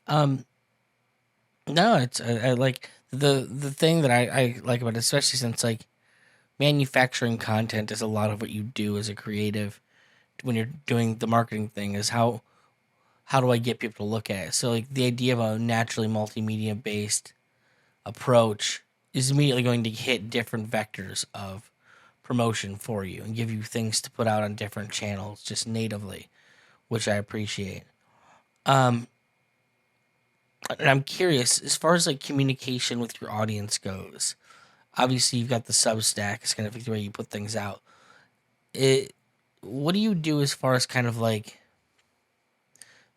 Um, no, it's I like the thing that I like about it, especially since like manufacturing content is a lot of what you do as a creative when you're doing the marketing thing is how do I get people to look at it? So like the idea of a naturally multimedia based approach is immediately going to hit different vectors of promotion for you and give you things to put out on different channels just natively, which I appreciate. Um, and I'm curious as far as like communication with your audience goes. Obviously, you've got the Substack. It's kind of the way you put things out. It. What do you do as far as kind of like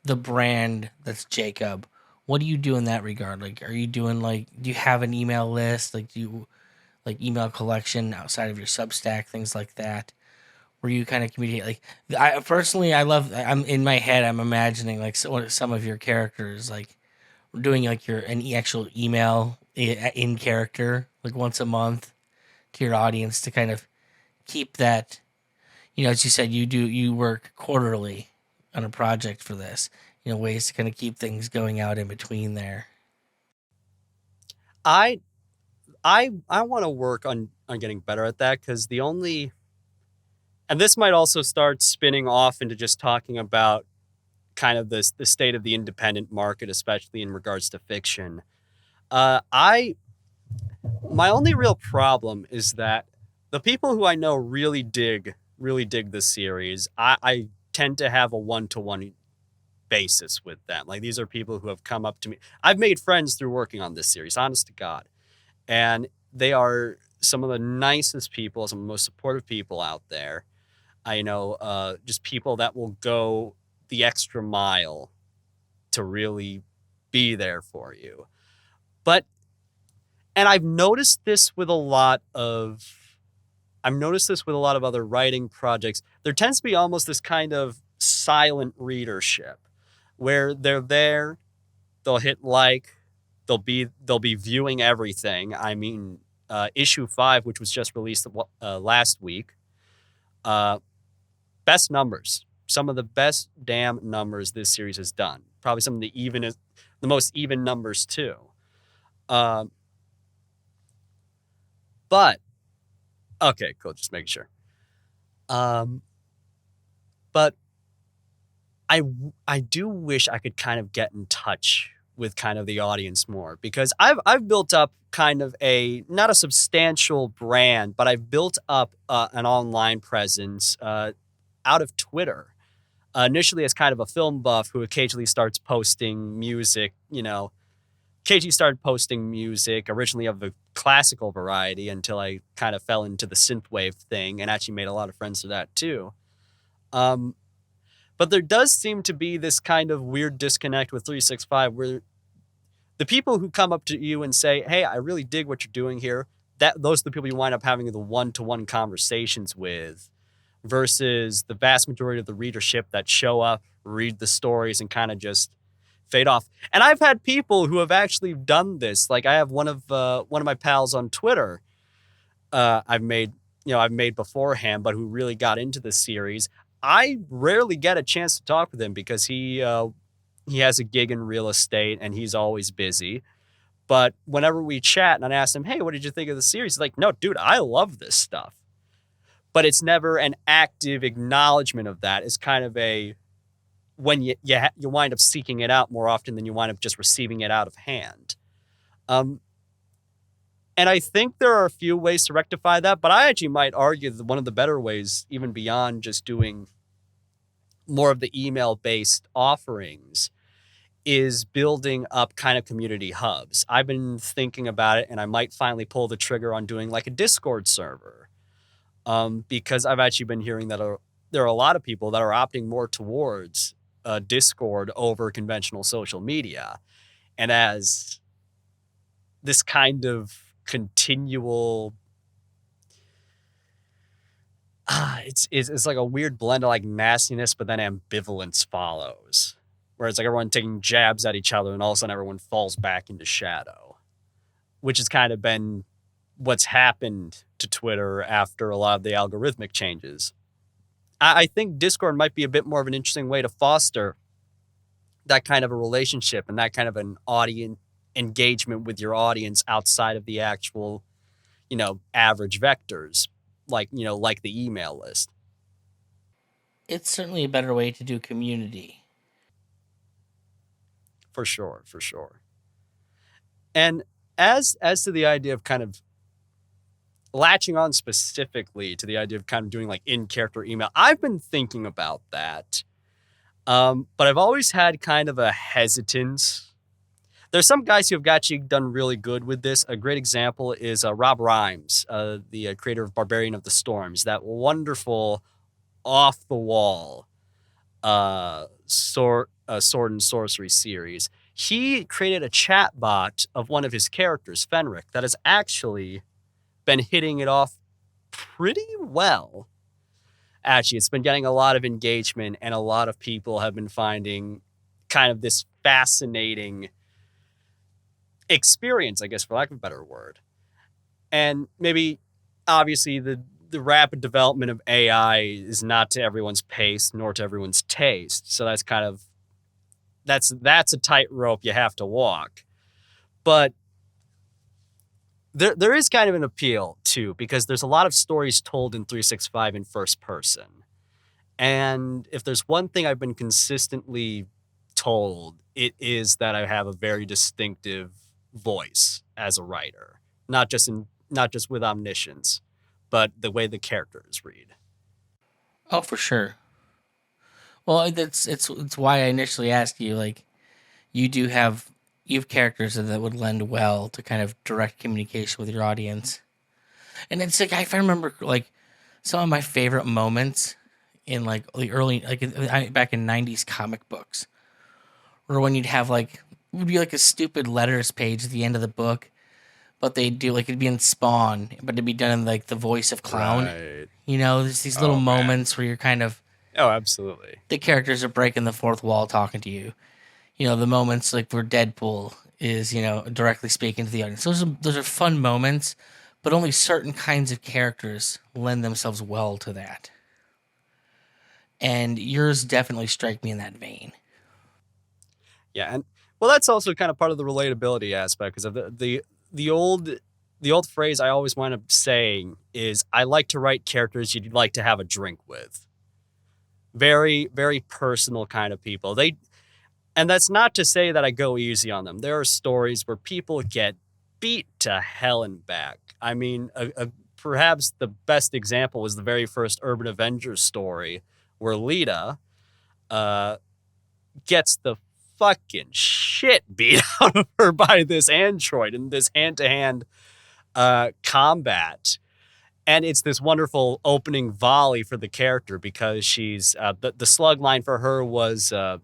the brand that's Jacob? What do you do in that regard? Like, are you doing like, do you have an email list? Like, do you like email collection outside of your Substack, things like that? Where you kind of communicate, like, I personally, I love. I'm in my head. I'm imagining like some of your characters, like doing like an actual email in character, like once a month to your audience to kind of keep that. As you said, you work quarterly on a project for this. Ways to kind of keep things going out in between there. I I want to work on getting better at that because the only and this might also start spinning off into just talking about kind of the state of the independent market, especially in regards to fiction. I My only real problem is that the people who I know really dig this series. I tend to have a one-to-one basis with them. Like these are people who have come up to me. I've made friends through working on this series, honest to God. And they are some of the nicest people, some of the most supportive people out there. I know just people that will go the extra mile to really be there for you. But and I've noticed this with a lot of other writing projects. There tends to be almost this kind of silent readership where they're there, they'll hit like, they'll be viewing everything. I mean, issue 5, which was just released last week, uh, best numbers, some of the best damn numbers this series has done. Probably some of the most even numbers too. Um, but okay, cool. Just making sure. Um, but I I do wish I could kind of get in touch with kind of the audience more because I've built up kind of a not a substantial brand, but I've built up an online presence out of Twitter. Initially as kind of a film buff who occasionally starts posting music, occasionally started posting music originally of the classical variety until I kind of fell into the synthwave thing and actually made a lot of friends through that too. Um, but there does seem to be this kind of weird disconnect with 365 where the people who come up to you and say, "Hey, I really dig what you're doing here," those are the people you wind up having the one-to-one conversations with versus the vast majority of the readership that show up, read the stories, and kind of just fade off. And I've had people who have actually done this. Like I have one of my pals on Twitter. I've made beforehand, but who really got into the series. I rarely get a chance to talk with him because he has a gig in real estate and he's always busy. But whenever we chat and I ask him, "Hey, what did you think of the series?" He's like, "No, dude, I love this stuff." But it's never an active acknowledgement of that. It's kind of a when you wind up seeking it out more often than you wind up just receiving it out of hand. Um, and I think there are a few ways to rectify that, but I actually might argue that one of the better ways, even beyond just doing more of the email-based offerings, is building up kind of community hubs. I've been thinking about it, and I might finally pull the trigger on doing like a Discord server, because I've actually been hearing that there are a lot of people that are opting more towards Discord over conventional social media. And as this kind of continual, it's like a weird blend of like nastiness, but then ambivalence follows. Where it's like everyone taking jabs at each other and all of a sudden everyone falls back into shadow, which has kind of been what's happened to Twitter after a lot of the algorithmic changes. I think Discord might be a bit more of an interesting way to foster that kind of a relationship and that kind of an audience engagement with your audience outside of the actual, average vectors, like the email list. It's certainly a better way to do community. For sure, for sure. And as to the idea of kind of latching on specifically to the idea of kind of doing like in character email, I've been thinking about that. But I've always had kind of a hesitance. There's some guys who have actually done really good with this. A great example is Rob Rhimes, the creator of Barbarian of the Storms, that wonderful off the wall sword and sorcery series. He created a chat bot of one of his characters, Fenric, that has actually been hitting it off pretty well. Actually, it's been getting a lot of engagement, and a lot of people have been finding kind of this fascinating experience, I guess, for lack of a better word. And maybe, obviously, the rapid development of AI is not to everyone's pace nor to everyone's taste. So that's kind of that's a tightrope you have to walk. But there is kind of an appeal too, because there's a lot of stories told in 365 in first person. And if there's one thing I've been consistently told, it is that I have a very distinctive voice as a writer, not just with omniscience, but the way the characters read. Oh, for sure. Well, it's why I initially asked you. Like, you have characters that would lend well to kind of direct communication with your audience, and it's like if I remember like some of my favorite moments in like the early back in '90s comic books, or when you'd have like it would be like a stupid letters page at the end of the book, but they do like it'd be in Spawn, but it'd be done in like the voice of Clown. Right. There's these little Oh, man. moments where you're kind of Oh, absolutely. the characters are breaking the fourth wall talking to you. The moments like where Deadpool is, directly speaking to the audience. Those are fun moments, but only certain kinds of characters lend themselves well to that. And yours definitely strike me in that vein. Yeah, and well, that's also kind of part of the relatability aspect, because of the old phrase I always wind up saying is, I like to write characters you'd like to have a drink with. Very, very personal kind of people. And that's not to say that I go easy on them. There are stories where people get beat to hell and back. I mean, perhaps the best example was the very first Urban Avengers story, where Lita gets the fucking shit beat out of her by this android in this hand-to-hand combat. And it's this wonderful opening volley for the character, because she's the slug line for her was I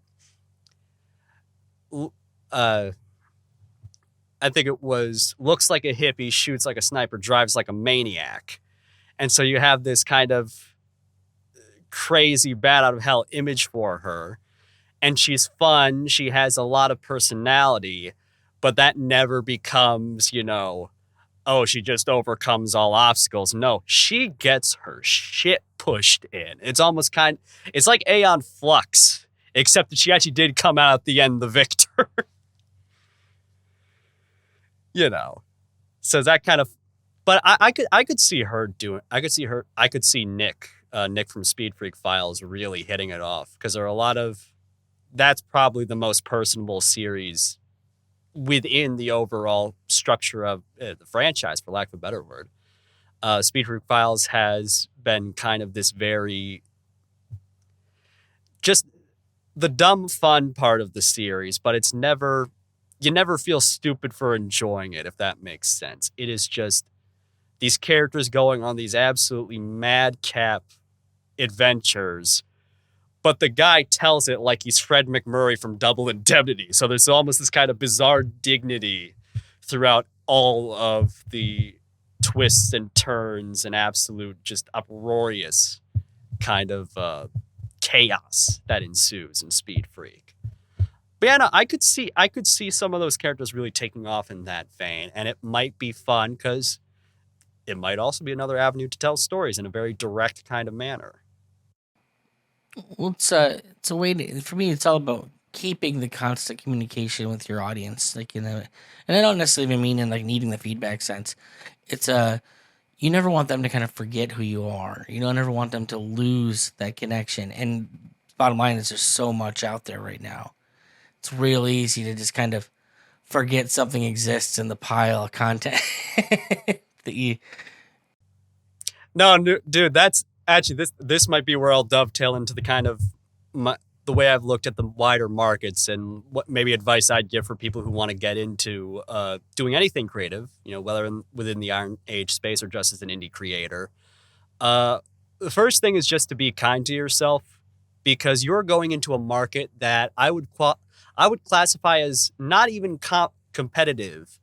think it was, looks like a hippie, shoots like a sniper, drives like a maniac. And so you have this kind of crazy, bat out of hell image for her. And she's fun. She has a lot of personality, but that never becomes, oh, she just overcomes all obstacles. No, she gets her shit pushed in. It's almost it's like Aeon Flux, except that she actually did come out at the end the victor. So that kind of, but I could see her doing, I could see Nick from Speed Freak Files really hitting it off, because there are a lot of, that's probably the most personable series within the overall structure of the franchise, for lack of a better word. Speed Freak Files has been kind of this very, just the dumb fun part of the series, but it's never, you never feel stupid for enjoying it, if that makes sense. It is just these characters going on these absolutely madcap adventures, but the guy tells it like he's Fred McMurray from Double Indemnity. So there's almost this kind of bizarre dignity throughout all of the twists and turns and absolute just uproarious kind of chaos that ensues in Speed Freak. But yeah, no, I could see some of those characters really taking off in that vein, and it might be fun because it might also be another avenue to tell stories in a very direct kind of manner. Well, it's a way to, for me. It's all about keeping the constant communication with your audience, like, and I don't necessarily even mean in like needing the feedback sense. It's you never want them to kind of forget who you are. You don't ever want them to lose that connection. And bottom line is, there's so much out there right now. It's real easy to just kind of forget something exists in the pile of content that you. No, dude, that's actually this might be where I'll dovetail into the kind of the way I've looked at the wider markets and what maybe advice I'd give for people who want to get into doing anything creative, whether within the Iron Age space or just as an indie creator. The first thing is just to be kind to yourself, because you're going into a market that I would classify as not even competitive.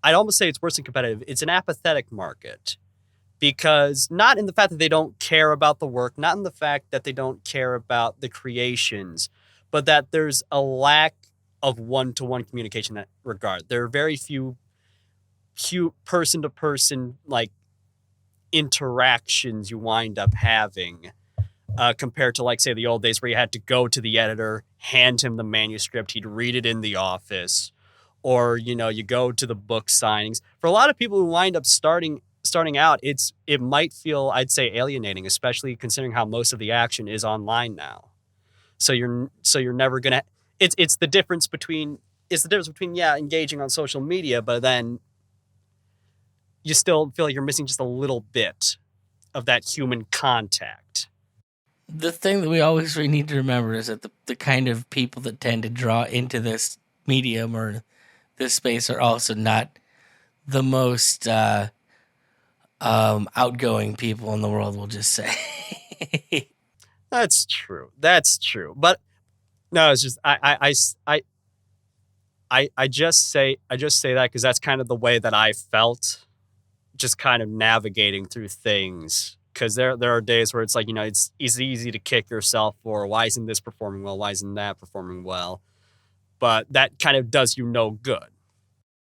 I'd almost say it's worse than competitive. It's an apathetic market. Because not in the fact that they don't care about the work, not in the fact that they don't care about the creations, but that there's a lack of one-to-one communication in that regard. There are very few person-to-person like interactions you wind up having compared to, like, say, the old days where you had to go to the editor, hand him the manuscript, he'd read it in the office, or, you go to the book signings. For a lot of people who wind up starting out, it might feel, I'd say, alienating, especially considering how most of the action is online now. So you're never gonna. It's the difference between engaging on social media, but then you still feel like you're missing just a little bit of that human contact. The thing that we always really need to remember is that the kind of people that tend to draw into this medium or this space are also not the most outgoing people in the world, we'll just say. That's true. But no, it's just I just say that because that's kind of the way that I felt, just kind of navigating through things. Because there are days where it's like, it's easy to kick yourself for, why isn't this performing well? Why isn't that performing well? But that kind of does you no good.